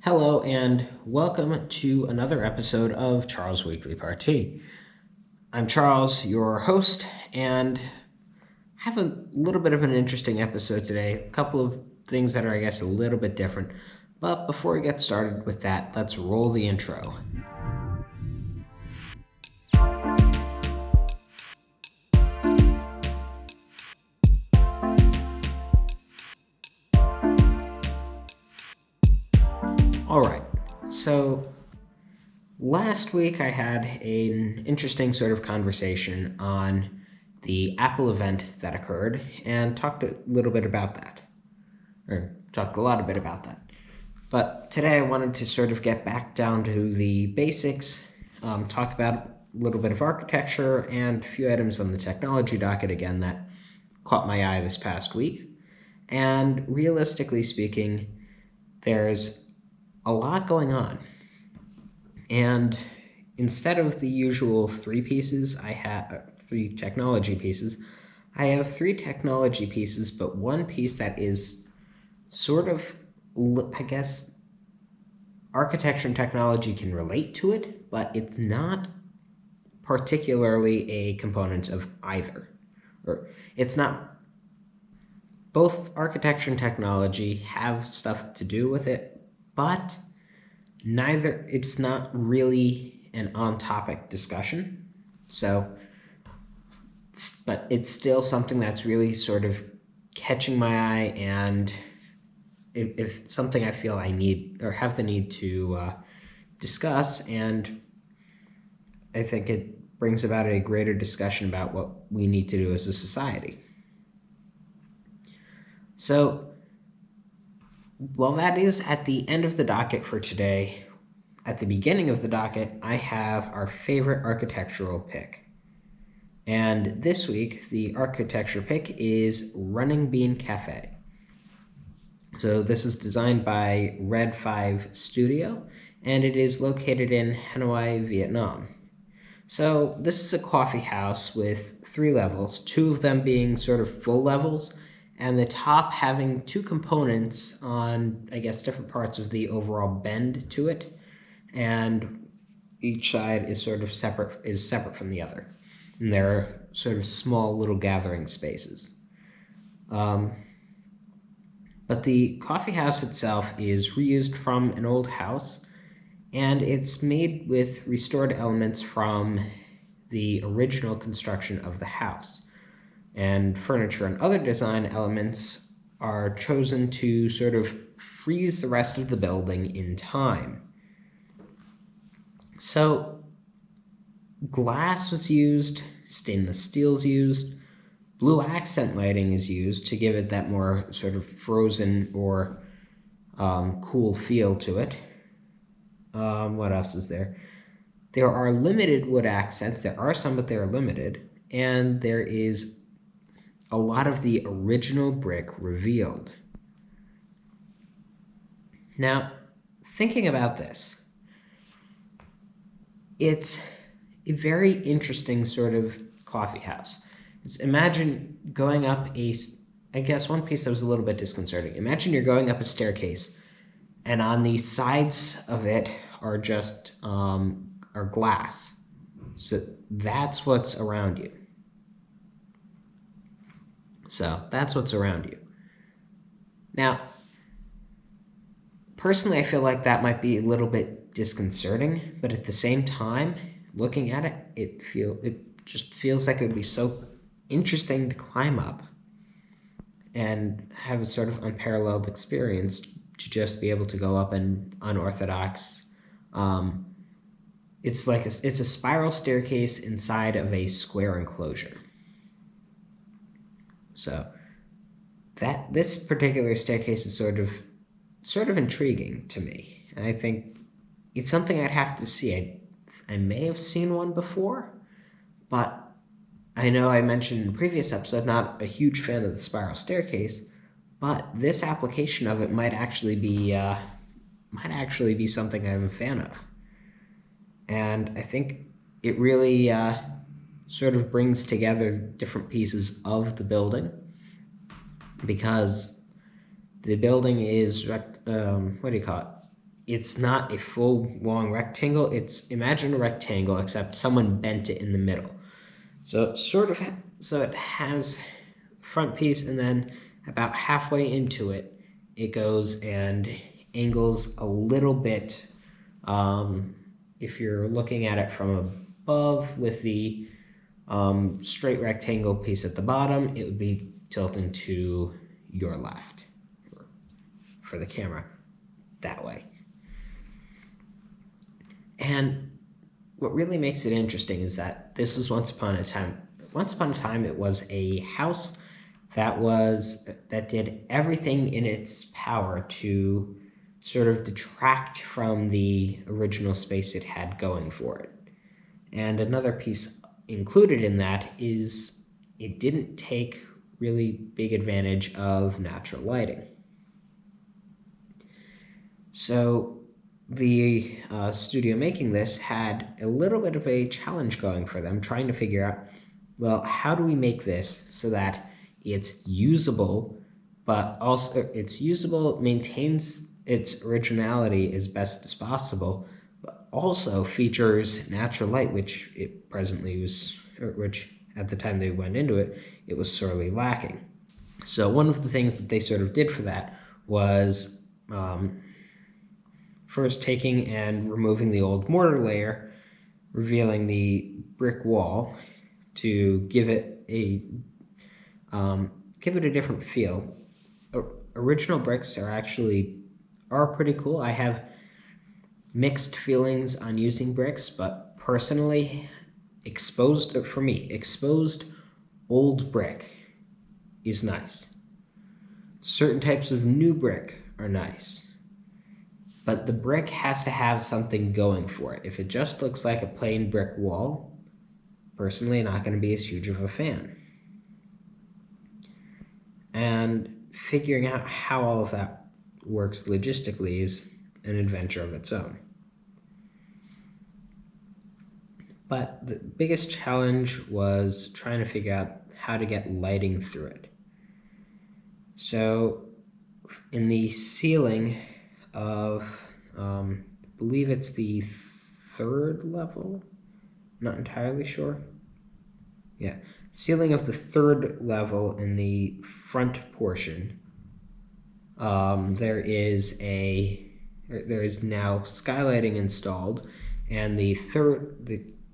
Hello and welcome to another episode of Charles' Weekly Parti. I'm Charles, your host, and have a little bit of an interesting episode today. A couple of things that are, I guess, a little bit different. But before we get started with that, let's roll the intro. Alright, so last week I had an interesting sort of conversation on the Apple event that occurred and talked a little bit about that. Or talked a lot a bit about that. But today I wanted to sort of get back down to the basics, talk about a little bit of architecture and a few items on the technology docket again that caught my eye this past week. And realistically speaking, there's a lot going on. And instead of the usual three technology pieces, I have three technology pieces, but one piece that is sort of, I guess, architecture and technology can relate to it, but it's not particularly a component of either. Or it's not. Both architecture and technology have stuff to do with it, but it's not really an on-topic discussion. But it's still something that's really sort of catching my eye, and if something I feel I need or have the need to discuss, and I think it brings about a greater discussion about what we need to do as a society. So, well, that is at the end of the docket for today. At the beginning of the docket, I have our favorite architectural pick. And this week, the architecture pick is Running Bean Cafe. So this is designed by Red 5 Studio, and it is located in Hanoi, Vietnam. So this is a coffee house with 3 levels, 2 of them being sort of full levels, and the top having 2 components on, I guess, different parts of the overall bend to it, and each side is sort of separate from the other. And they're sort of small little gathering spaces. But the coffee house itself is reused from an old house, and it's made with restored elements from the original construction of the house. And furniture and other design elements are chosen to sort of freeze the rest of the building in time. So glass was used, stainless steel is used, blue accent lighting is used to give it that more sort of frozen or cool feel to it. What else is there? There are limited wood accents. There are some, but they are limited. And there is a lot of the original brick revealed. Now, thinking about this, it's a very interesting sort of coffee house. Imagine going up I guess one piece that was a little bit disconcerting. Imagine you're going up a staircase, and on the sides of it are just are glass. So that's what's around you. Now, personally, I feel like that might be a little bit disconcerting, but at the same time, looking at it, it just feels like it would be so interesting to climb up and have a sort of unparalleled experience to just be able to go up an unorthodox. It's a spiral staircase inside of a square enclosure. So this particular staircase is sort of intriguing to me, and I think it's something I'd have to see. I may have seen one before, but I know I mentioned in a previous episode, not a huge fan of the spiral staircase, but this application of it might actually be something I'm a fan of. And I think it really sort of brings together different pieces of the building, because the building is, it's not a full long rectangle. Imagine a rectangle except someone bent it in the middle. So it has front piece, and then about halfway into it, it goes and angles a little bit. If you're looking at it from above with the straight rectangle piece at the bottom, it would be tilting to your left for the camera that way. And what really makes it interesting is that this was once upon a time it was a house that did everything in its power to sort of detract from the original space it had going for it. And another piece included in that is it didn't take really big advantage of natural lighting. So the studio making this had a little bit of a challenge going for them, trying to figure out, well, how do we make this so that it's usable, but also maintains its originality as best as possible, but also features natural light, which it presently was, which at the time they went into it, it was sorely lacking. So one of the things that they sort of did for that was first taking and removing the old mortar layer, revealing the brick wall to give it a different feel. Original bricks are pretty cool. I have mixed feelings on using bricks, but personally, exposed old brick is nice. Certain types of new brick are nice. But the brick has to have something going for it. If it just looks like a plain brick wall, personally, not going to be as huge of a fan. And figuring out how all of that works logistically is an adventure of its own. But the biggest challenge was trying to figure out how to get lighting through it. So in the ceiling of, I believe it's the third level, not entirely sure. Yeah, ceiling of the third level in the front portion, there is now skylighting installed, and the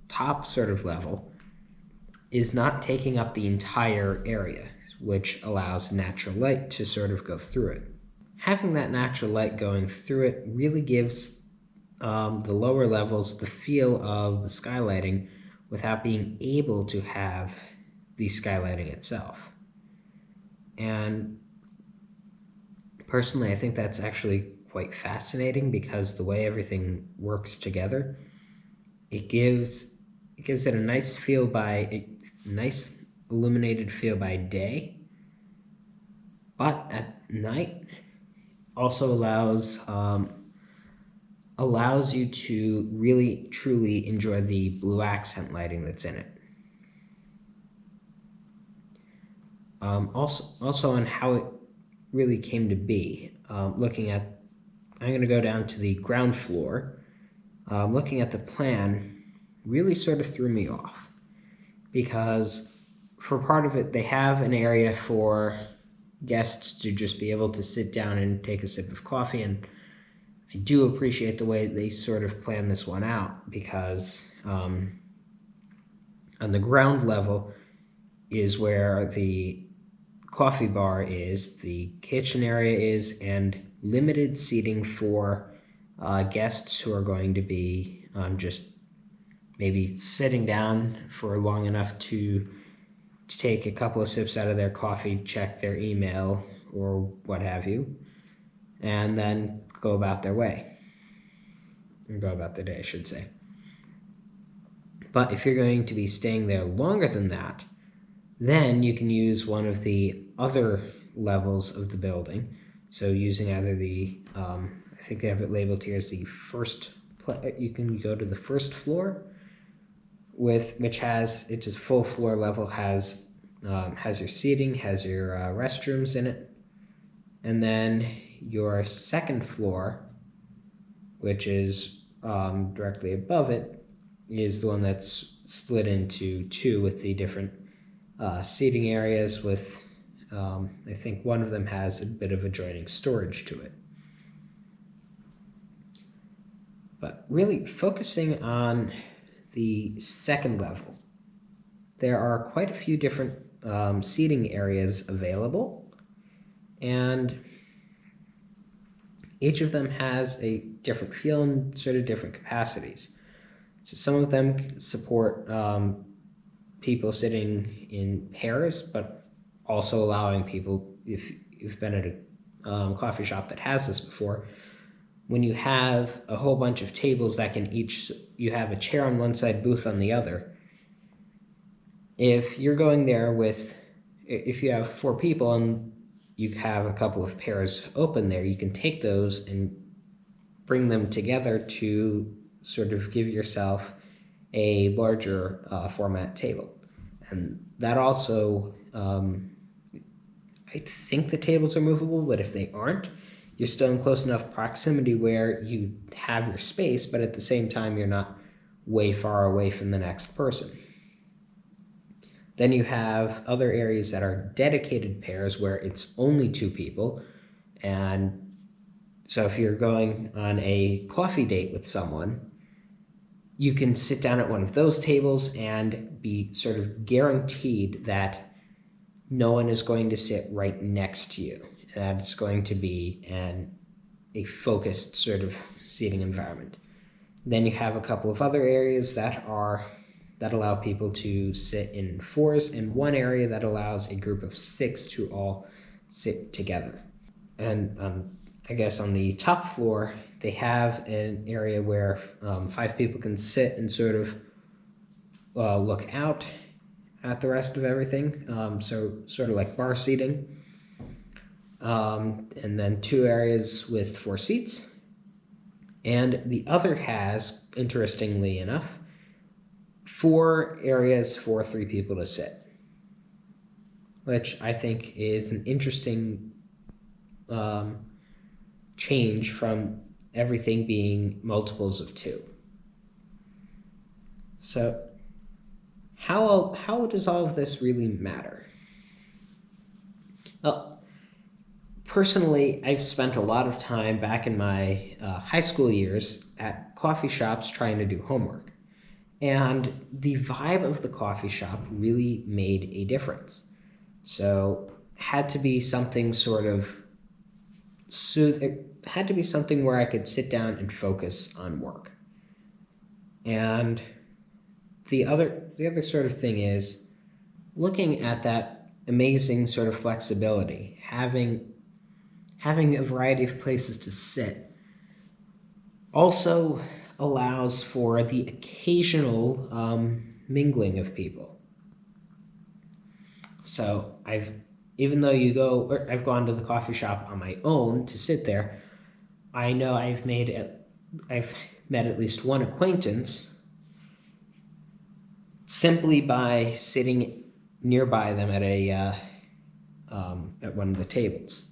top sort of level is not taking up the entire area, which allows natural light to sort of go through it. Having that natural light going through it really gives the lower levels the feel of the skylighting without being able to have the skylighting itself. And personally, I think that's actually quite fascinating because the way everything works together, it gives it a nice nice illuminated feel by day, but at night also allows you to really truly enjoy the blue accent lighting that's in it. Also on how it really came to be. I'm going to go down to the ground floor. Looking at the plan really sort of threw me off because for part of it, they have an area for guests to just be able to sit down and take a sip of coffee, and I do appreciate the way they sort of plan this one out because on the ground level is where the coffee bar is, the kitchen area is, and limited seating for guests who are going to be just maybe sitting down for long enough to take a couple of sips out of their coffee, check their email or what have you, and then go about their way. Or go about their day, I should say. But if you're going to be staying there longer than that, then you can use one of the other levels of the building. So using either I think they have it labeled here as the first, you can go to the first floor, which has, it's a full floor level, has your seating, has your restrooms in it. And then your second floor which is directly above it, is the one that's split into two with the different seating areas with, I think one of them has a bit of adjoining storage to it. But really focusing on the second level, there are quite a few different seating areas available, and each of them has a different feel and sort of different capacities. So some of them support people sitting in pairs, but also allowing people, if you've been at a coffee shop that has this before, when you have a whole bunch of tables that can each, you have a chair on one side, booth on the other. If you're going there with, if you have 4 people and you have a couple of pairs open there, you can take those and bring them together to sort of give yourself a larger format table. And that also, I think the tables are movable, but if they aren't, you're still in close enough proximity where you have your space, but at the same time, you're not way far away from the next person. Then you have other areas that are dedicated pairs where it's only 2 people. And so if you're going on a coffee date with someone, you can sit down at one of those tables and be sort of guaranteed that no one is going to sit right next to you. That's going to be a focused sort of seating environment. Then you have a couple of other areas that allow people to sit in 4s, and one area that allows a group of 6 to all sit together. And I guess on the top floor, they have an area where 5 people can sit and sort of look out at the rest of everything, so sort of like bar seating. And then 2 areas with 4 seats. And the other has, interestingly enough, 4 areas for 3 people to sit, which I think is an interesting change from everything being multiples of 2. So how does all of this really matter? Well, personally, I've spent a lot of time back in my high school years at coffee shops trying to do homework. And the vibe of the coffee shop really made a difference. So it had to be something it had to be something where I could sit down and focus on work. And the other sort of thing is looking at that amazing sort of flexibility, having a variety of places to sit also allows for the occasional mingling of people. So I've gone to the coffee shop on my own to sit there. I know I've met at least one acquaintance simply by sitting nearby them at one of the tables.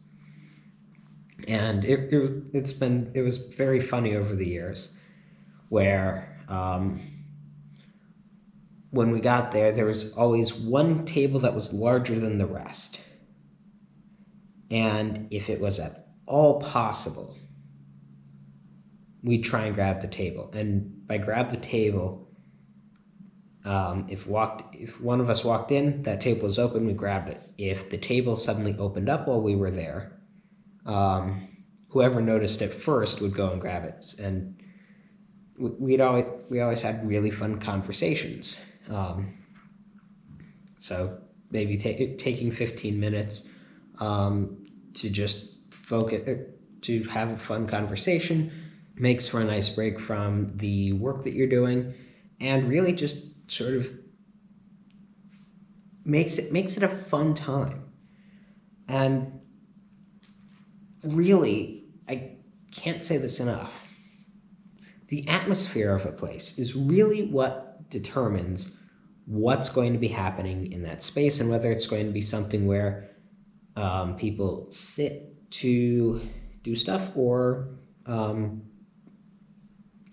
And it was very funny over the years, where when we got there was always one table that was larger than the rest. And if it was at all possible, we'd try and grab the table. And by grab the table, if one of us walked in, that table was open, we grabbed it. If the table suddenly opened up while we were there, whoever noticed it first would go and grab it. And we always had really fun conversations. So maybe taking 15 minutes to just focus, to have a fun conversation, makes for a nice break from the work that you're doing, and really just sort of makes it a fun time. And really, I can't say this enough, the atmosphere of a place is really what determines what's going to be happening in that space, and whether it's going to be something where people sit to do stuff, or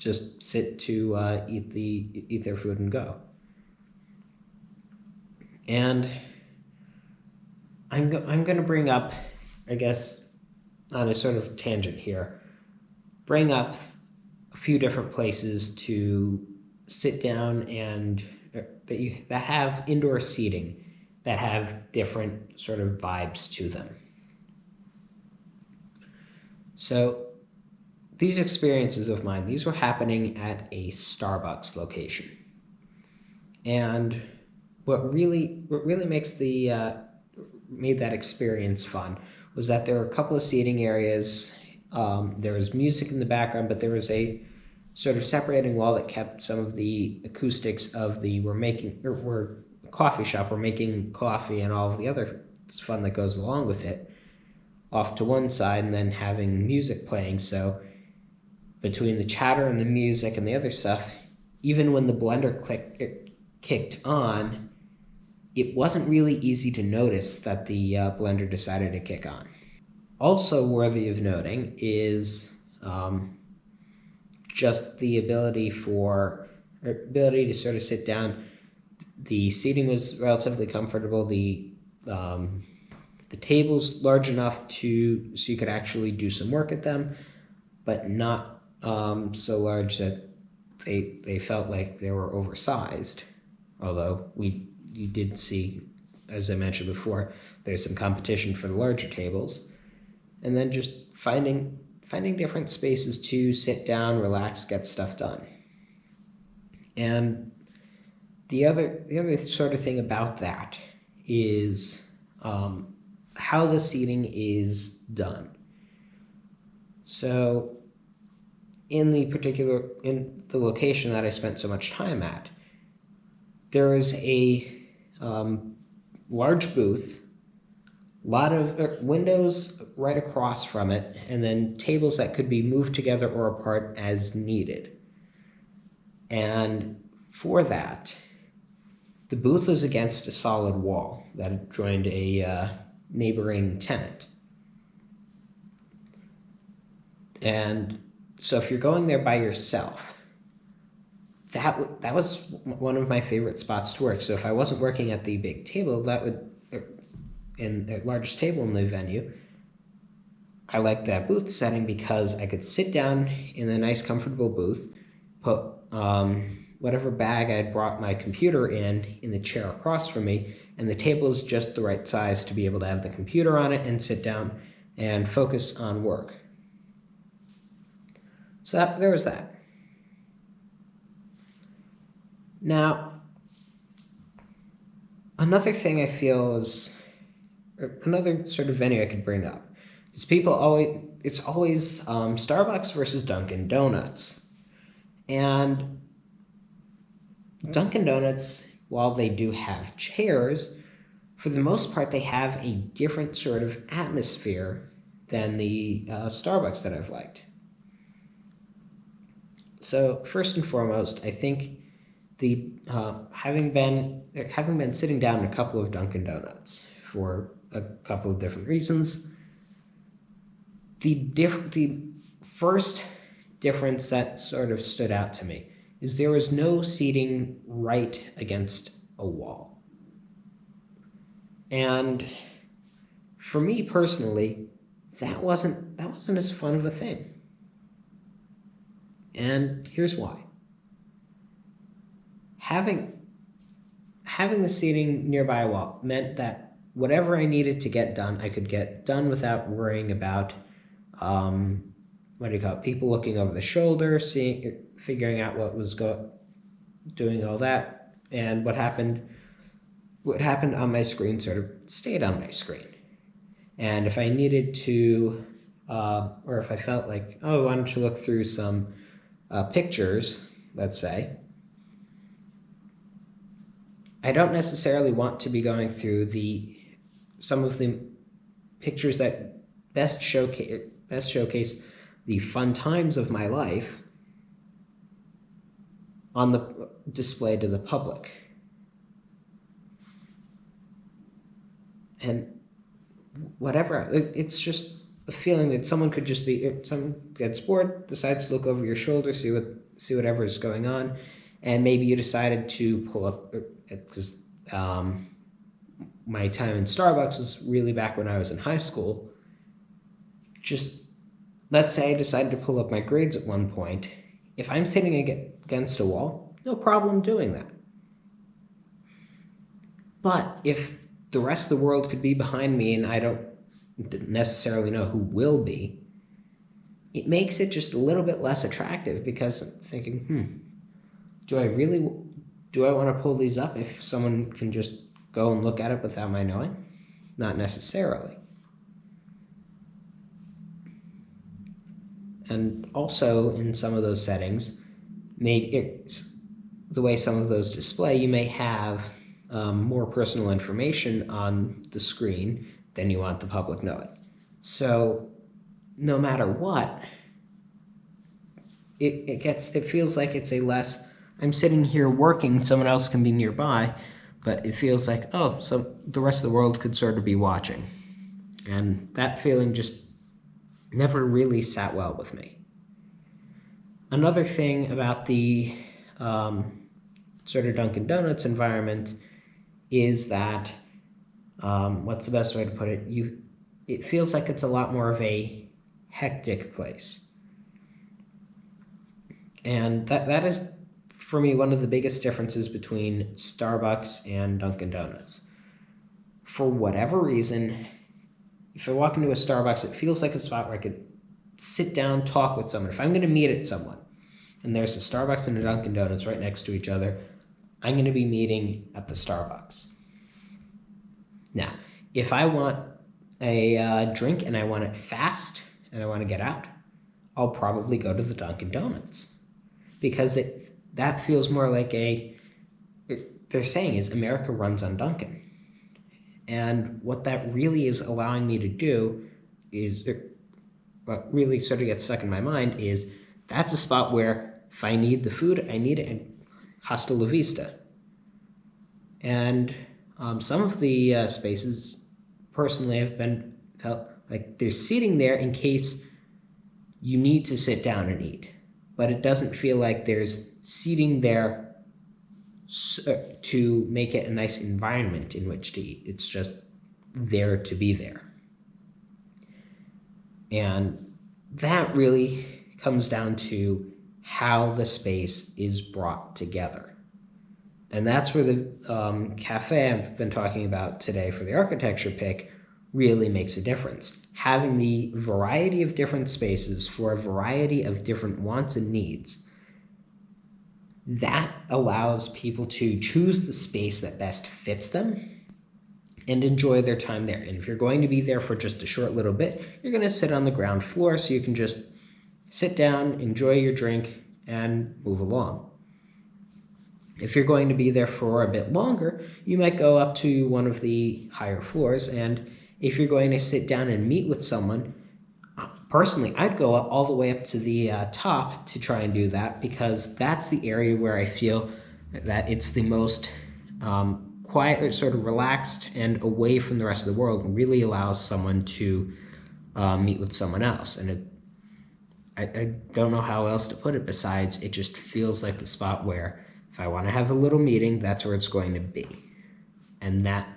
just sit to eat their food and go. And I'm going to bring up, I guess, on a sort of tangent here, bring up a few different places to sit down and that have indoor seating that have different sort of vibes to them. So these experiences of mine, these were happening at a Starbucks location. And what really makes made that experience fun was that there were a couple of seating areas. There was music in the background, but there was a sort of separating wall that kept some of the acoustics of we're coffee shop, we're making coffee and all of the other fun that goes along with it off to one side, and then having music playing. So between the chatter and the music and the other stuff, even when the blender kicked on, it wasn't really easy to notice that the blender decided to kick on. Also worthy of noting is just the ability to sort of sit down. The seating was relatively comfortable. The table's large enough so you could actually do some work at them, but not so large that they felt like they were oversized. Although you did see, as I mentioned before, there's some competition for the larger tables. And then just finding different spaces to sit down, relax, get stuff done. And the other sort of thing about that is how the seating is done. So in the location that I spent so much time at, there is a large booth, a lot of windows right across from it, and then tables that could be moved together or apart as needed. And for that, the booth was against a solid wall that joined a neighboring tenant. And so if you're going there by yourself, that was one of my favorite spots to work. So if I wasn't working at the big table, in the largest table in the venue, I liked that booth setting because I could sit down in a nice comfortable booth, put whatever bag I'd brought my computer in the chair across from me, and the table is just the right size to be able to have the computer on it and sit down and focus on work. So there was that. Now, another thing I feel is another sort of venue I could bring up is it's always Starbucks versus Dunkin' Donuts. And Dunkin' Donuts, while they do have chairs, for the most part they have a different sort of atmosphere than the Starbucks that I've liked. So first and foremost, I think having been sitting down in a couple of Dunkin' Donuts for a couple of different reasons, the first difference that sort of stood out to me is there was no seating right against a wall. And for me personally, that wasn't as fun of a thing. And here's why. Having the seating nearby a wall meant that whatever I needed to get done, I could get done without worrying about people looking over the shoulder, figuring out what was doing all that, and what happened on my screen sort of stayed on my screen. And if I needed to, or if I felt like, I wanted to look through some pictures, let's say, I don't necessarily want to be going through some of the pictures that best showcase the fun times of my life on the display to the public. And whatever, it's just a feeling that someone could just be, someone gets bored, decides to look over your shoulder, see whatever's going on, and maybe you decided to pull up, because my time in Starbucks was really back when I was in high school. Just, let's say I decided to pull up my grades at one point. If I'm sitting against a wall, no problem doing that. But if the rest of the world could be behind me and I don't necessarily know who will be, it makes it just a little bit less attractive, because I'm thinking, do I want to pull these up if someone can just go and look at it without my knowing? Not necessarily. And also in some of those settings, the way some of those display, you may have more personal information on the screen than you want the public knowing. So no matter what, it feels like it's a less, I'm sitting here working, someone else can be nearby, but it feels like, oh, so the rest of the world could sort of be watching. And that feeling just never really sat well with me. Another thing about the sort of Dunkin' Donuts environment is that, what's the best way to put it? It feels like it's a lot more of a hectic place. And that is, for me, one of the biggest differences between Starbucks and Dunkin' Donuts. For whatever reason, if I walk into a Starbucks, it feels like a spot where I could sit down, talk with someone. If I'm going to meet at someone, and there's a Starbucks and a Dunkin' Donuts right next to each other, I'm going to be meeting at the Starbucks. Now, if I want a drink and I want it fast and I want to get out, I'll probably go to the Dunkin' Donuts, because that feels more like they're saying is America runs on Dunkin'. And what that really is allowing me to do is, what really sort of gets stuck in my mind is, that's a spot where if I need the food, I need it, and hasta la vista. And some of the spaces, personally, have felt like there's seating there in case you need to sit down and eat. But it doesn't feel like there's seating there to make it a nice environment in which to eat. It's just there to be there. And that really comes down to how the space is brought together. And that's where the cafe I've been talking about today for the architecture pick really makes a difference. Having the variety of different spaces for a variety of different wants and needs, that allows people to choose the space that best fits them and enjoy their time there. And if you're going to be there for just a short little bit, you're going to sit on the ground floor so you can just sit down, enjoy your drink, and move along. If you're going to be there for a bit longer, you might go up to one of the higher floors, and if you're going to sit down and meet with someone, personally, I'd go all the way up to the top to try and do that, because that's the area where I feel that it's the most quiet, or sort of relaxed and away from the rest of the world, and really allows someone to meet with someone else. And I don't know how else to put it besides it just feels like the spot where if I want to have a little meeting, that's where it's going to be. And that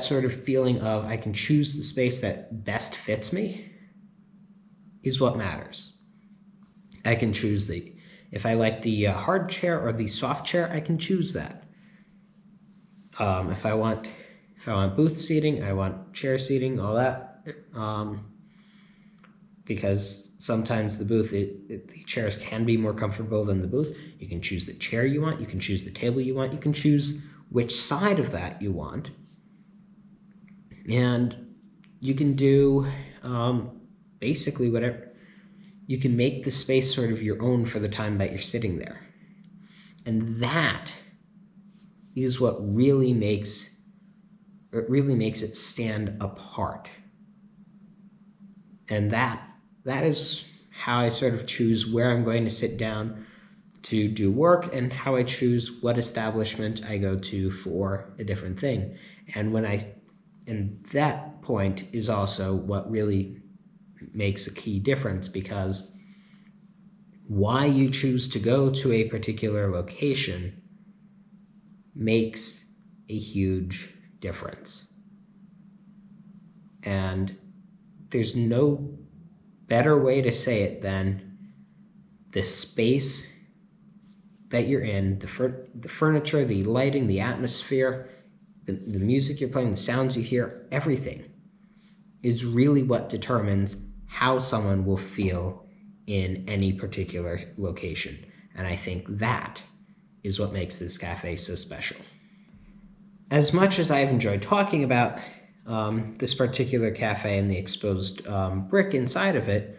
sort of feeling of I can choose the space that best fits me is what matters. I can choose if I like the hard chair or the soft chair, I can choose that. If I want booth seating, I want chair seating, all that. Because sometimes the chairs can be more comfortable than the booth. You can choose the chair you want, you can choose the table you want, you can choose which side of that you want. And you can do basically whatever. You can make the space sort of your own for the time that you're sitting there. And that is what really makes it stand apart. And that is how I sort of choose where I'm going to sit down to do work, and how I choose what establishment I go to for a different thing. And when I And that point is also what really makes a key difference, because why you choose to go to a particular location makes a huge difference. And there's no better way to say it than the space that you're in, the furniture, the lighting, the atmosphere, the music you're playing, the sounds you hear, everything is really what determines how someone will feel in any particular location. And I think that is what makes this cafe so special. As much as I've enjoyed talking about this particular cafe and the exposed brick inside of it,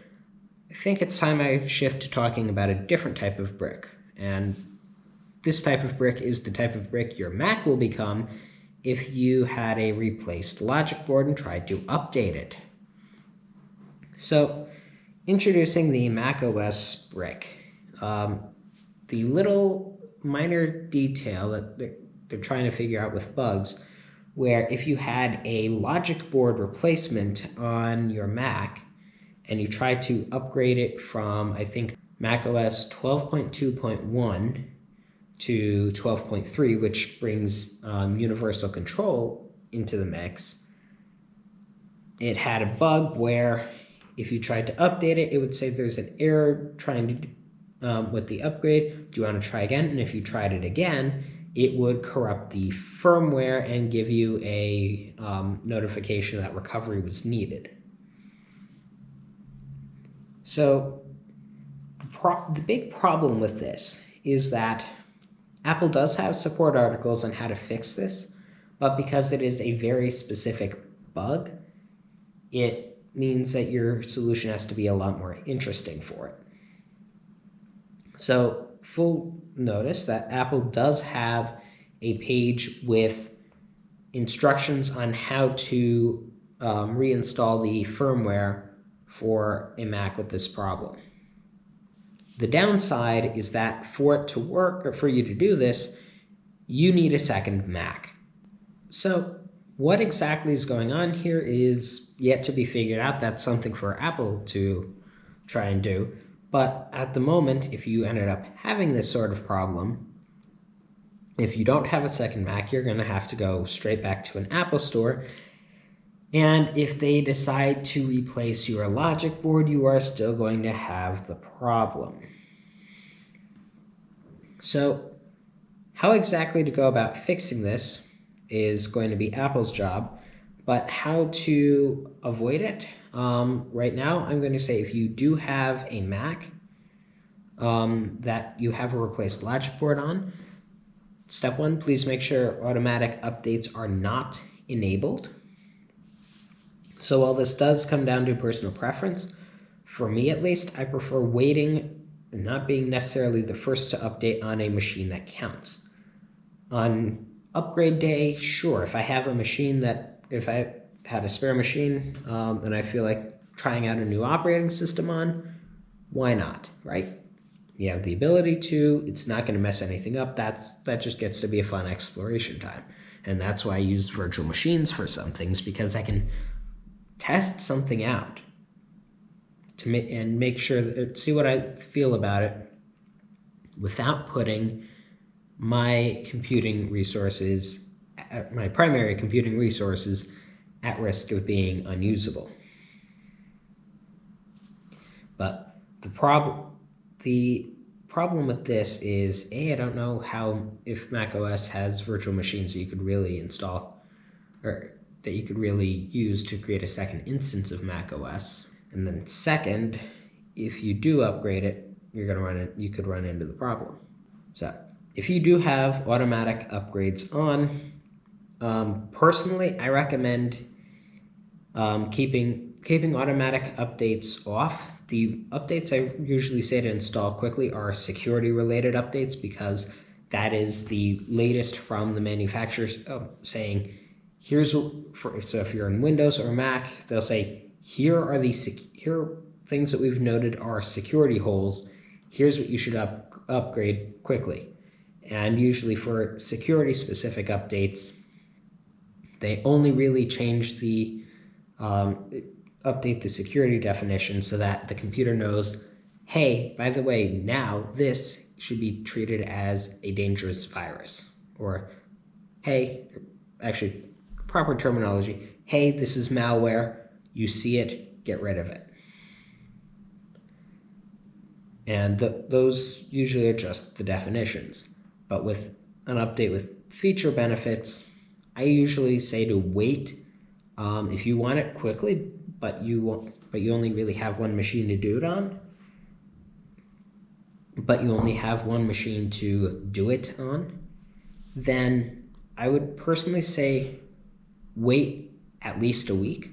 I think it's time I shift to talking about a different type of brick. And this type of brick is the type of brick your Mac will become if you had a replaced logic board and tried to update it. So, introducing the macOS Brick. The little minor detail that they're trying to figure out with bugs, where if you had a logic board replacement on your Mac and you tried to upgrade it from, I think, macOS 12.2.1 to 12.3, which brings universal control into the mix, it had a bug where if you tried to update it, it would say there's an error trying to with the upgrade. Do you want to try again? And if you tried it again, it would corrupt the firmware and give you a notification that recovery was needed. So the big problem with this is that Apple does have support articles on how to fix this, but because it is a very specific bug, it means that your solution has to be a lot more interesting for it. So full notice that Apple does have a page with instructions on how to reinstall the firmware for a Mac with this problem. The downside is that for it to work, or for you to do this, you need a second Mac. So what exactly is going on here is yet to be figured out. That's something for Apple to try and do. But at the moment, if you ended up having this sort of problem, if you don't have a second Mac, you're going to have to go straight back to an Apple store. And if they decide to replace your logic board, you are still going to have the problem. So how exactly to go about fixing this is going to be Apple's job, but how to avoid it, right now I'm going to say if you do have a Mac that you have a replaced logic board on, step one, please make sure automatic updates are not enabled. So while this does come down to personal preference, for me at least, I prefer waiting and not being necessarily the first to update on a machine that counts. On upgrade day, sure, if I have a machine if I had a spare machine and I feel like trying out a new operating system on, why not, right? You have the ability to, it's not going to mess anything up. That just gets to be a fun exploration time. And that's why I use virtual machines for some things, because I can test something out and make sure that, see what I feel about it without putting my computing resources, my primary computing resources, at risk of being unusable. But the problem with this is, I don't know if macOS has virtual machines that you could really install, or that you could really use to create a second instance of macOS. And then second, if you do upgrade it, you could run into the problem. So if you do have automatic upgrades on, personally, I recommend keeping automatic updates off. The updates I usually say to install quickly are security-related updates, because that is the latest from the manufacturers saying, so if you're in Windows or Mac, they'll say, here are things that we've noted are security holes. Here's what you should upgrade quickly. And usually for security-specific updates, They only really change the update the security definition so that the computer knows, hey, by the way, now this should be treated as a dangerous virus. Or, hey, actually, proper terminology, hey, this is malware, you see it, get rid of it. And those usually are just the definitions. But with an update with feature benefits, I usually say to wait if you want it quickly, but you only really have one machine to do it on. But you only have one machine to do it on, then I would personally say wait at least a week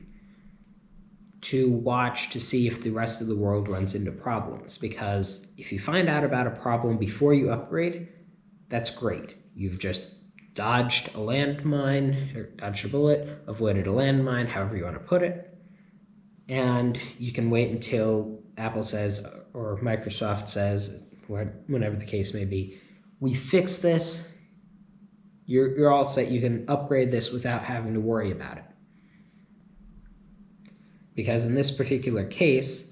to watch to see if the rest of the world runs into problems. Because if you find out about a problem before you upgrade, that's great. You've just dodged a landmine, or dodged a bullet, avoided a landmine, however you want to put it. And you can wait until Apple says, or Microsoft says, whenever the case may be, we fixed this, you're all set, you can upgrade this without having to worry about it. Because in this particular case,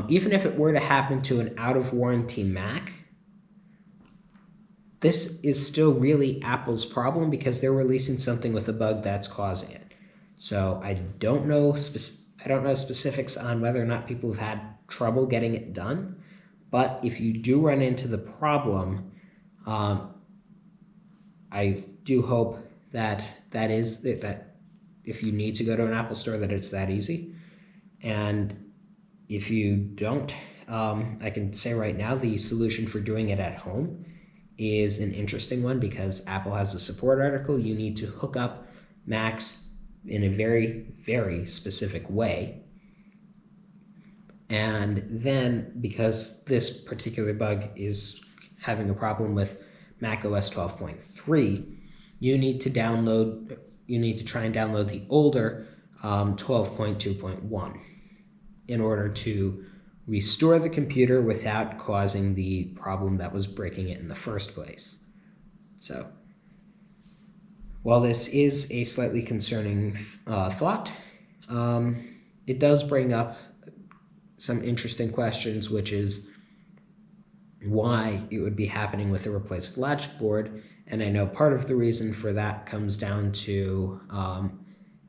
even if it were to happen to an out-of-warranty Mac, this is still really Apple's problem because they're releasing something with a bug that's causing it. So I don't know specifics on whether or not people have had trouble getting it done, but if you do run into the problem, I do hope that if you need to go to an Apple store, that it's that easy. And if you don't, I can say right now the solution for doing it at home is an interesting one because Apple has a support article. You need to hook up Macs in a very, very specific way. And then, because this particular bug is having a problem with macOS 12.3, you need to try and download the older 12.2.1 in order to restore the computer without causing the problem that was breaking it in the first place. So, while this is a slightly concerning thought, it does bring up some interesting questions, which is why it would be happening with a replaced logic board. And I know part of the reason for that comes down to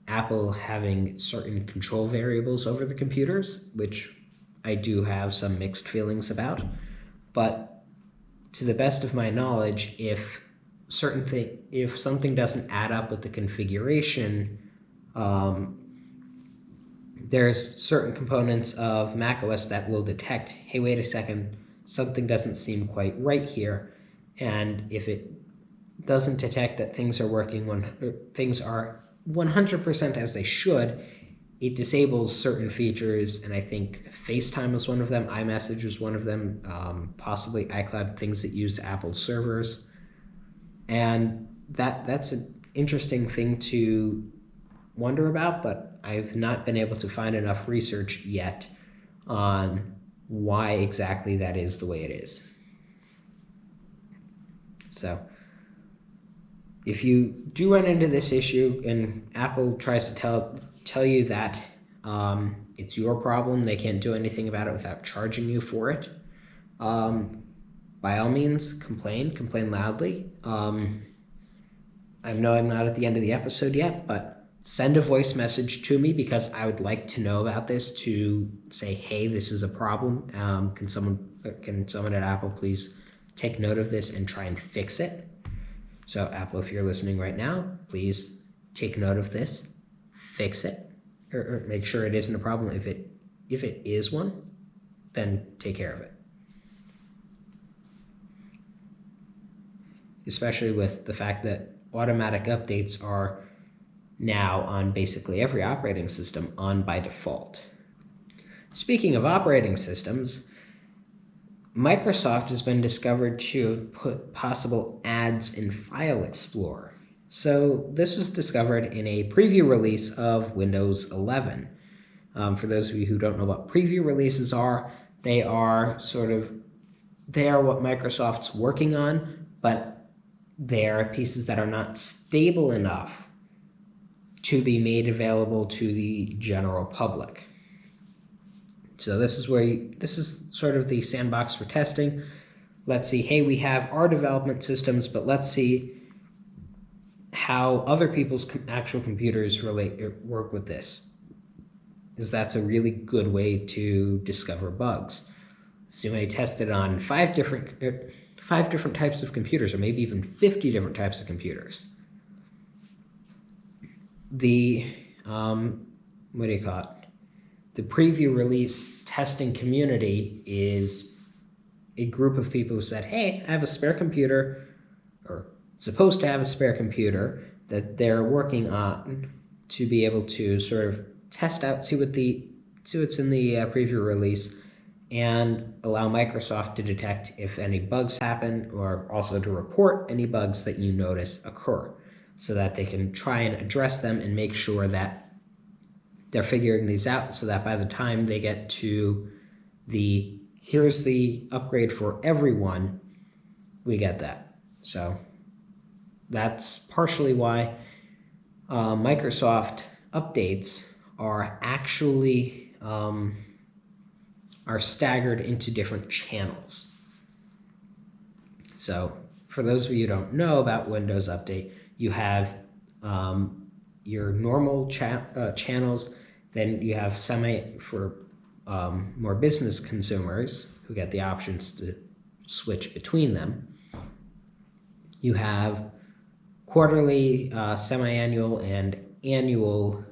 Apple having certain control variables over the computers, which I do have some mixed feelings about. But to the best of my knowledge, if something doesn't add up with the configuration, there's certain components of macOS that will detect, hey, wait a second, something doesn't seem quite right here. And if it doesn't detect that things are working things are 100% as they should, it disables certain features, and I think FaceTime was one of them, iMessage was one of them, possibly iCloud, things that use Apple's servers. And that's an interesting thing to wonder about, but I've not been able to find enough research yet on why exactly that is the way it is. So if you do run into this issue and Apple tries to tell you that it's your problem, they can't do anything about it without charging you for it, by all means, complain loudly. I know I'm not at the end of the episode yet, but send a voice message to me because I would like to know about this, to say, hey, this is a problem. Can someone at Apple please take note of this and try and fix it? So Apple, if you're listening right now, please take note of this, fix it, or make sure it isn't a problem. If it is one, then take care of it. Especially with the fact that automatic updates are now on basically every operating system on by default. Speaking of operating systems, Microsoft has been discovered to have put possible ads in File Explorer. So this was discovered in a preview release of Windows 11. For those of you who don't know what preview releases are, they are what Microsoft's working on, but they are pieces that are not stable enough to be made available to the general public. So this is sort of the sandbox for testing. Let's see, hey, we have our development systems, but let's see how other people's actual computers work with this. Because that's a really good way to discover bugs. So you may test it on 5 different types of computers, or maybe even 50 different types of computers. The what do you call it? The preview release testing community is a group of people who said, hey, I have a spare computer, or supposed to have a spare computer that they're working on to be able to sort of test out, see what's in the preview release, and allow Microsoft to detect if any bugs happen, or also to report any bugs that you notice occur, so that they can try and address them and make sure that they're figuring these out, so that by the time they get to here's the upgrade for everyone, we get that. So that's partially why Microsoft updates are actually are staggered into different channels. So for those of you who don't know about Windows Update, you have your normal channels, then you have for more business consumers who get the options to switch between them. You have quarterly, semi-annual, and annual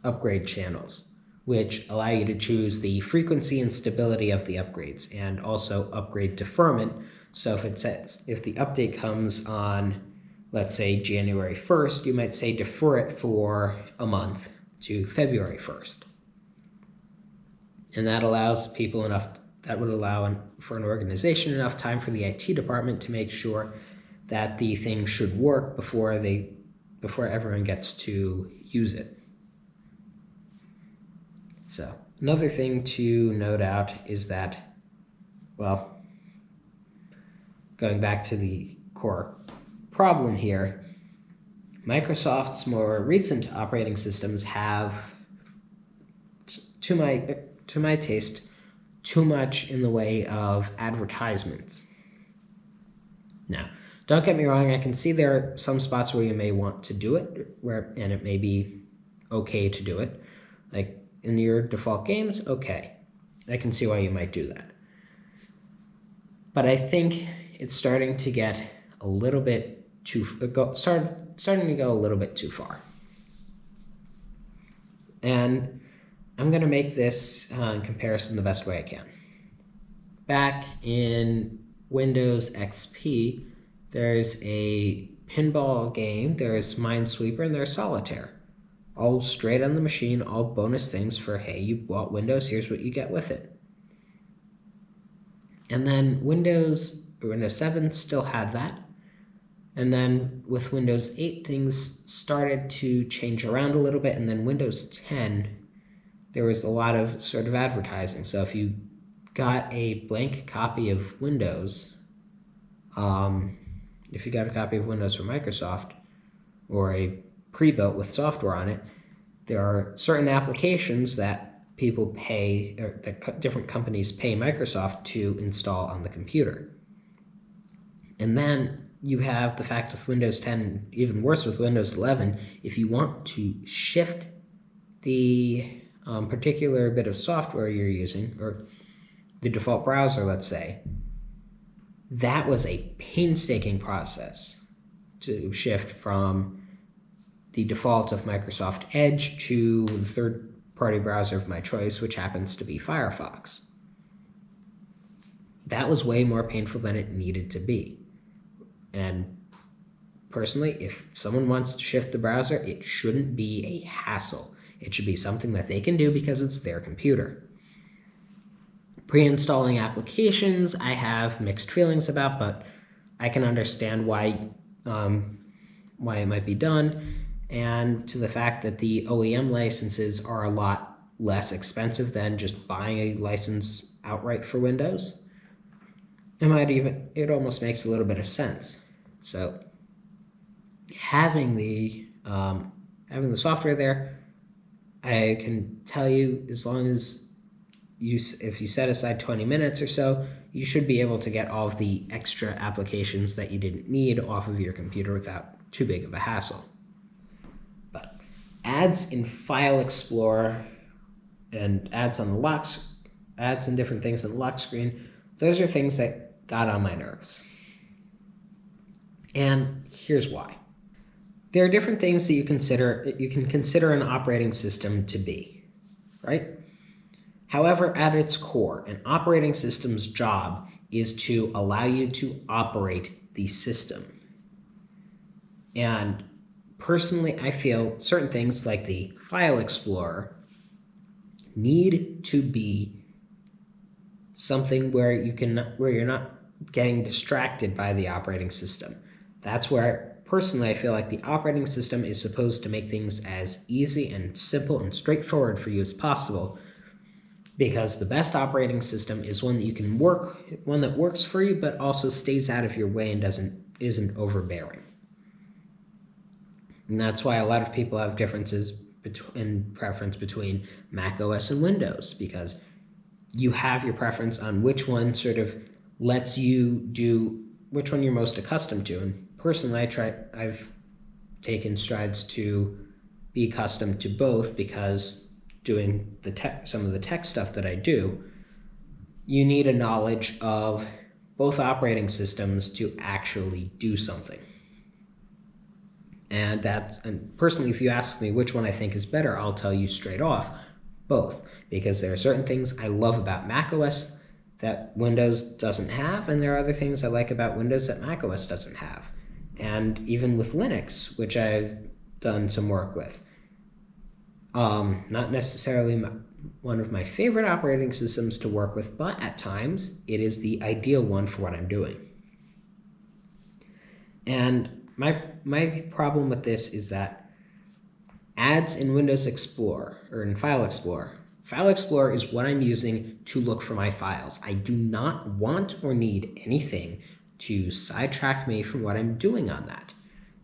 upgrade channels, which allow you to choose the frequency and stability of the upgrades, and also upgrade deferment. So if the update comes on, let's say, January 1st, you might say defer it for a month to February 1st. And that allows that would allow for an organization enough time for the IT department to make sure that the thing should work before everyone gets to use it. So another thing to note out is that, well, going back to the core problem here, Microsoft's more recent operating systems have, to my taste, too much in the way of advertisements. Now, don't get me wrong, I can see there are some spots where you may want to do it, and it may be okay to do it. Like in your default games, okay. I can see why you might do that. But I think it's starting to get a little bit starting to go a little bit too far. And I'm going to make this comparison the best way I can. Back in Windows XP, there's a pinball game, there's Minesweeper, and there's Solitaire. All straight on the machine, all bonus things for, hey, you bought Windows, here's what you get with it. And then Windows 7 still had that. And then with Windows 8, things started to change around a little bit. And then Windows 10, there was a lot of sort of advertising. So if you got a blank copy of Windows, if you got a copy of Windows from Microsoft, or a pre-built with software on it, there are certain applications that people pay, or that different companies pay Microsoft to install on the computer. And then you have the fact with Windows 10, even worse with Windows 11, if you want to shift the particular bit of software you're using, or the default browser, let's say, that was a painstaking process to shift from the default of Microsoft Edge to the third-party browser of my choice, which happens to be Firefox. That was way more painful than it needed to be. And personally, if someone wants to shift the browser, it shouldn't be a hassle. It should be something that they can do because it's their computer. Pre-installing applications, I have mixed feelings about, but I can understand why it might be done, and to the fact that the OEM licenses are a lot less expensive than just buying a license outright for Windows. It almost makes a little bit of sense. So having the software there, I can tell you, as long as if you set aside 20 minutes or so, you should be able to get all of the extra applications that you didn't need off of your computer without too big of a hassle. But ads in File Explorer and ads and different things on the lock screen, those are things that got on my nerves. And here's why. There are different things that you can consider an operating system to be, right? However, at its core, an operating system's job is to allow you to operate the system. And personally, I feel certain things like the File Explorer need to be something where you're not getting distracted by the operating system. That's where personally I feel like the operating system is supposed to make things as easy and simple and straightforward for you as possible, because the best operating system is one that works for you but also stays out of your way and isn't overbearing. And that's why a lot of people have differences in preference between macOS and Windows, because you have your preference on which one sort of lets you do which one you're most accustomed to. And personally, I've taken strides to be accustomed to both, because doing some of the tech stuff that I do, you need a knowledge of both operating systems to actually do something. And personally, if you ask me which one I think is better, I'll tell you straight off, both, because there are certain things I love about macOS that Windows doesn't have, and there are other things I like about Windows that macOS doesn't have. And even with Linux, which I've done some work with. Not necessarily one of my favorite operating systems to work with, but at times it is the ideal one for what I'm doing. And my problem with this is that ads in Windows Explorer, or in File Explorer is what I'm using to look for my files. I do not want or need anything to sidetrack me from what I'm doing on that.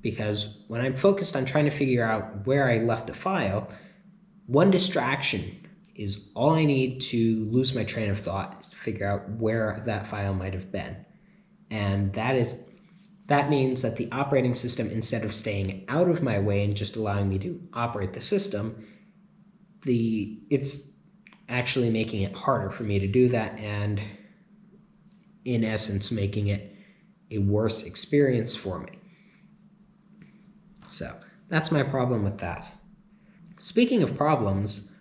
Because when I'm focused on trying to figure out where I left a file, one distraction is all I need to lose my train of thought, to figure out where that file might have been. And that means that the operating system, instead of staying out of my way and just allowing me to operate the system, it's actually making it harder for me to do that, and in essence making it a worse experience for me. So that's my problem with that. Speaking of problems,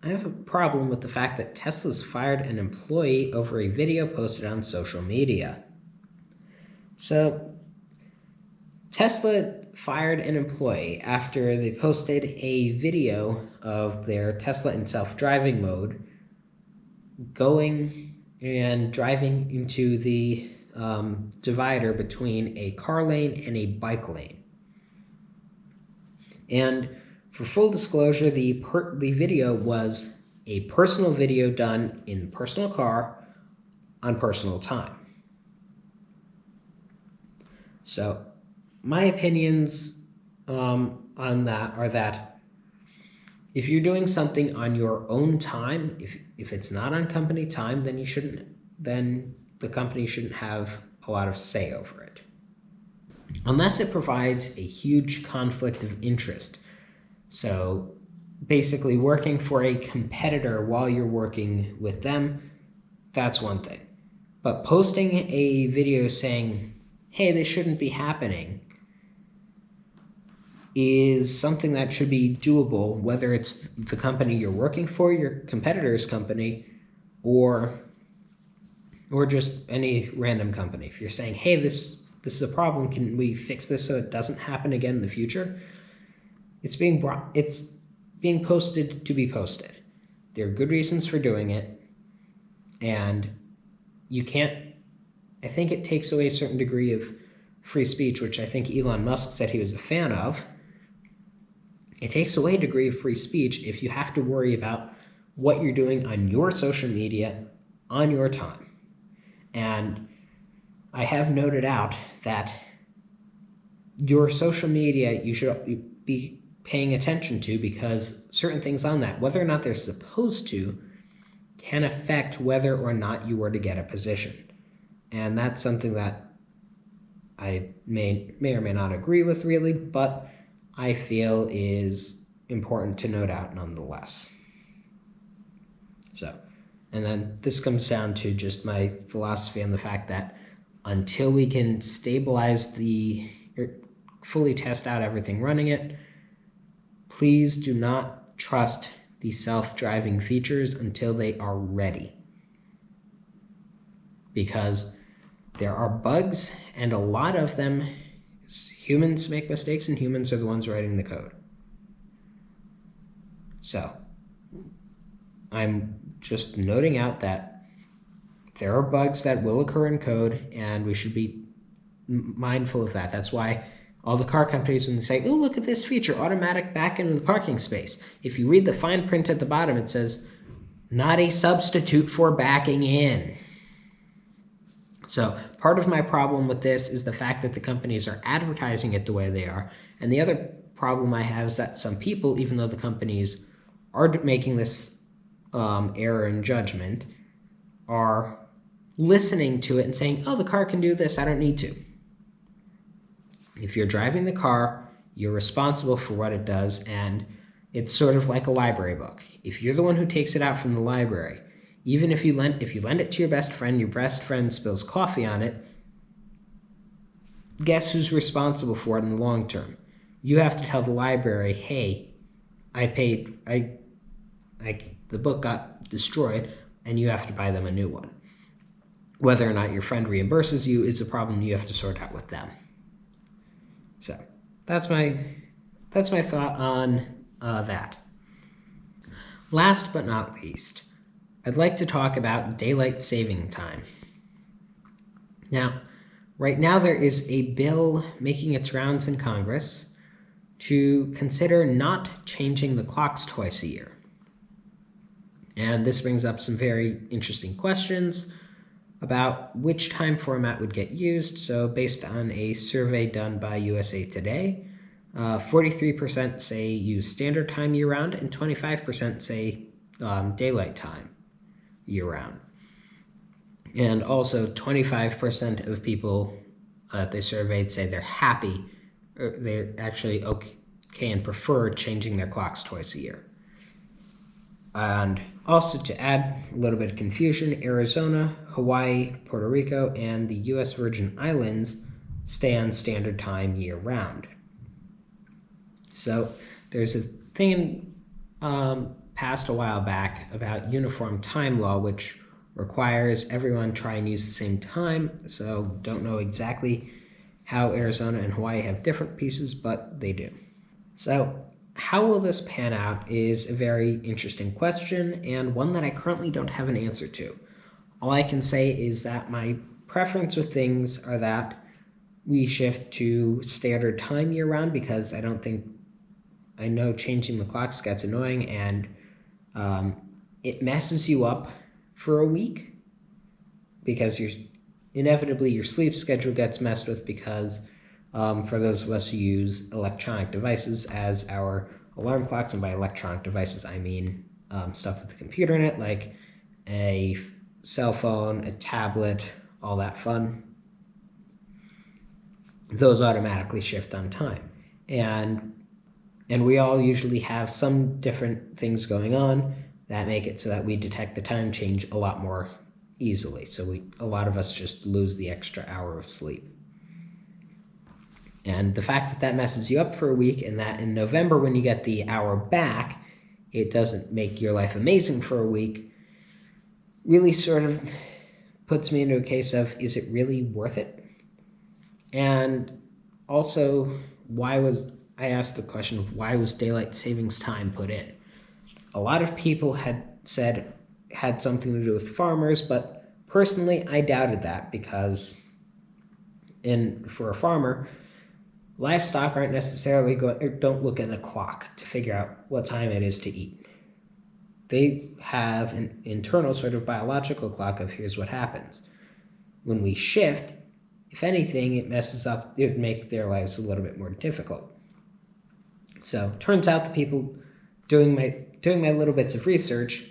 I have a problem with the fact that Tesla's fired an employee over a video posted on social media. So Tesla fired an employee after they posted a video of their Tesla in self-driving mode going and driving into the divider between a car lane and a bike lane. And for full disclosure, the video was a personal video done in personal car on personal time. So my opinions on that are that if you're doing something on your own time, if it's not on company time, then the company shouldn't have a lot of say over it. Unless it provides a huge conflict of interest. So basically working for a competitor while you're working with them, that's one thing. But posting a video saying, hey, this shouldn't be happening, is something that should be doable, whether it's the company you're working for, your competitor's company, or just any random company. If you're saying, hey, this is a problem, can we fix this so it doesn't happen again in the future? It's being posted to be posted. There are good reasons for doing it, and I think it takes away a certain degree of free speech, which I think Elon Musk said he was a fan of. It takes away a degree of free speech if you have to worry about what you're doing on your social media on your time. And I have noted out that your social media, you should be paying attention to, because certain things on that, whether or not they're supposed to, can affect whether or not you were to get a position. And that's something that I may or may not agree with, really, but I feel is important to note out nonetheless. So, and then this comes down to just my philosophy on the fact that until we can stabilize or fully test out everything running it, please do not trust the self-driving features until they are ready. Because there are bugs, and a lot of them, humans make mistakes, and humans are the ones writing the code. So, I'm just noting out that there are bugs that will occur in code, and we should be mindful of that. That's why all the car companies, when they say, oh, look at this feature, automatic back into the parking space. If you read the fine print at the bottom, it says, not a substitute for backing in. So part of my problem with this is the fact that the companies are advertising it the way they are. And the other problem I have is that some people, even though the companies are making this error in judgment, are listening to it and saying, oh, the car can do this, I don't need to. If you're driving the car, you're responsible for what it does, and it's sort of like a library book. If you're the one who takes it out from the library, even if you lend it to your best friend spills coffee on it, guess who's responsible for it in the long term? You have to tell the library, hey, the book got destroyed, and you have to buy them a new one. Whether or not your friend reimburses you is a problem you have to sort out with them. So that's my thought on that. Last but not least, I'd like to talk about daylight saving time. Now, right now there is a bill making its rounds in Congress to consider not changing the clocks twice a year. And this brings up some very interesting questions about which time format would get used. So based on a survey done by USA Today, 43% say use standard time year-round, and 25% say daylight time year-round. And also 25% of people that they surveyed say they're happy, or they're actually okay and prefer changing their clocks twice a year. And also, to add a little bit of confusion, Arizona, Hawaii, Puerto Rico, and the U.S. Virgin Islands stay on standard time year-round. So there's a thing passed a while back about uniform time law, which requires everyone try and use the same time. So don't know exactly how Arizona and Hawaii have different pieces, but they do. So how will this pan out is a very interesting question, and one that I currently don't have an answer to. All I can say is that my preference with things are that we shift to standard time year-round, because I know changing the clocks gets annoying, and it messes you up for a week, because inevitably your sleep schedule gets messed with, because for those of us who use electronic devices as our alarm clocks, and by electronic devices I mean stuff with a computer in it, like a cell phone, a tablet, all that fun, those automatically shift on time. And we all usually have some different things going on that make it so that we detect the time change a lot more easily. So a lot of us just lose the extra hour of sleep. And the fact that messes you up for a week, and that in November when you get the hour back, it doesn't make your life amazing for a week, really sort of puts me into a case of, is it really worth it? And also, I asked the question of why was daylight savings time put in? A lot of people had said it had something to do with farmers, but personally I doubted that, because for a farmer, livestock aren't necessarily don't look at a clock to figure out what time it is to eat. They have an internal sort of biological clock of, here's what happens. When we shift, If anything, it would make their lives a little bit more difficult. So turns out the people doing my little bits of research,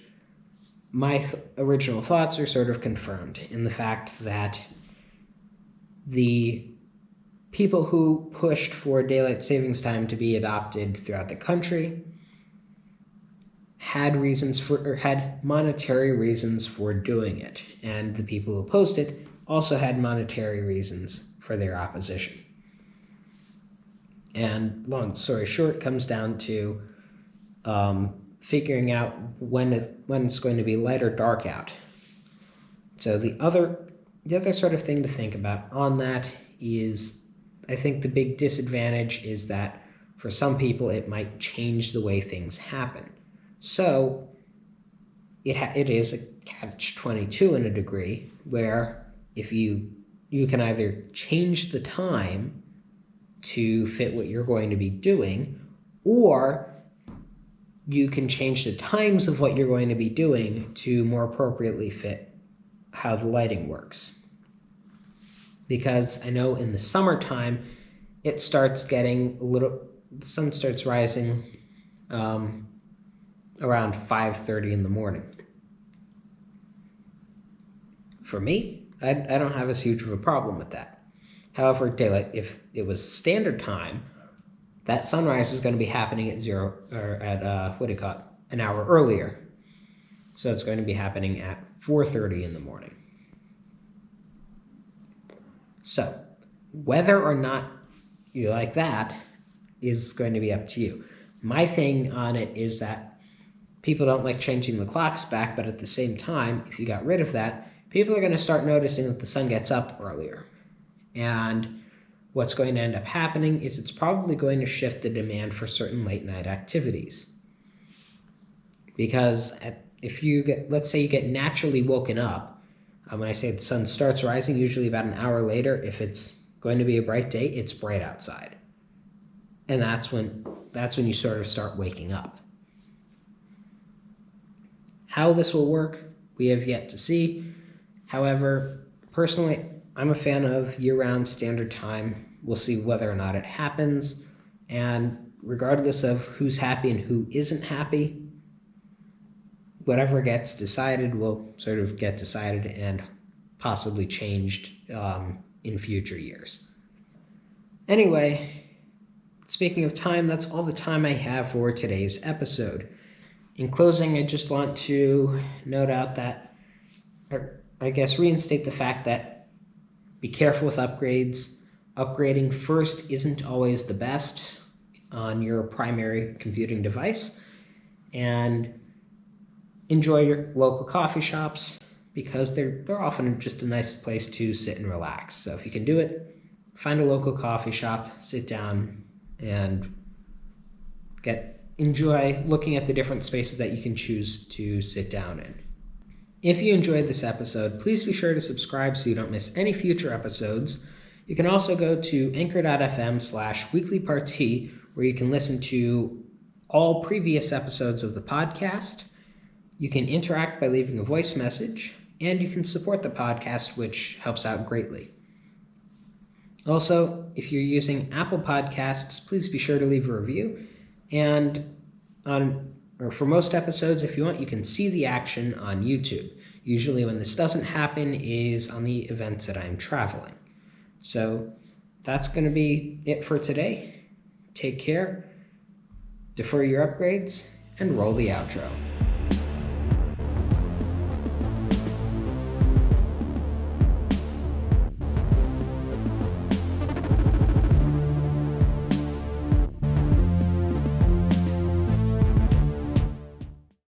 my original thoughts are sort of confirmed in the fact that the people who pushed for daylight savings time to be adopted throughout the country had monetary reasons for doing it, and the people who opposed it also had monetary reasons for their opposition. And long story short, comes down to figuring out when it's going to be light or dark out. So the other sort of thing to think about on that is, I think the big disadvantage is that for some people it might change the way things happen. So it is a catch-22 in a degree, where if you can either change the time to fit what you're going to be doing, or you can change the times of what you're going to be doing to more appropriately fit how the lighting works. Because I know in the summertime, the sun starts rising around 5:30 in the morning. For me, I don't have as huge of a problem with that. However, daylight, if it was standard time, that sunrise is going to be happening at an hour earlier. So it's going to be happening at 4:30 in the morning. So whether or not you like that is going to be up to you. My thing on it is that people don't like changing the clocks back, but at the same time, if you got rid of that, people are going to start noticing that the sun gets up earlier. And what's going to end up happening is it's probably going to shift the demand for certain late night activities. Because let's say you get naturally woken up, when I say the sun starts rising, usually about an hour later, if it's going to be a bright day, it's bright outside. And that's when you sort of start waking up. How this will work, we have yet to see. However, personally, I'm a fan of year-round standard time. We'll see whether or not it happens. And regardless of who's happy and who isn't happy, whatever gets decided will sort of get decided and possibly changed in future years. Anyway, speaking of time, that's all the time I have for today's episode. In closing, I just want to note out that, or I guess reinstate the fact that be careful with upgrades. Upgrading first isn't always the best on your primary computing device. And enjoy your local coffee shops, because they're often just a nice place to sit and relax. So if you can do it, find a local coffee shop, sit down, and enjoy looking at the different spaces that you can choose to sit down in. If you enjoyed this episode, please be sure to subscribe so you don't miss any future episodes. You can also go to anchor.fm/weeklyparti, where you can listen to all previous episodes of the podcast. You can interact by leaving a voice message, and you can support the podcast, which helps out greatly. Also, if you're using Apple Podcasts, please be sure to leave a review. And for most episodes, if you want, you can see the action on YouTube. Usually when this doesn't happen is on the events that I'm traveling. So that's going to be it for today. Take care, defer your upgrades, and roll the outro.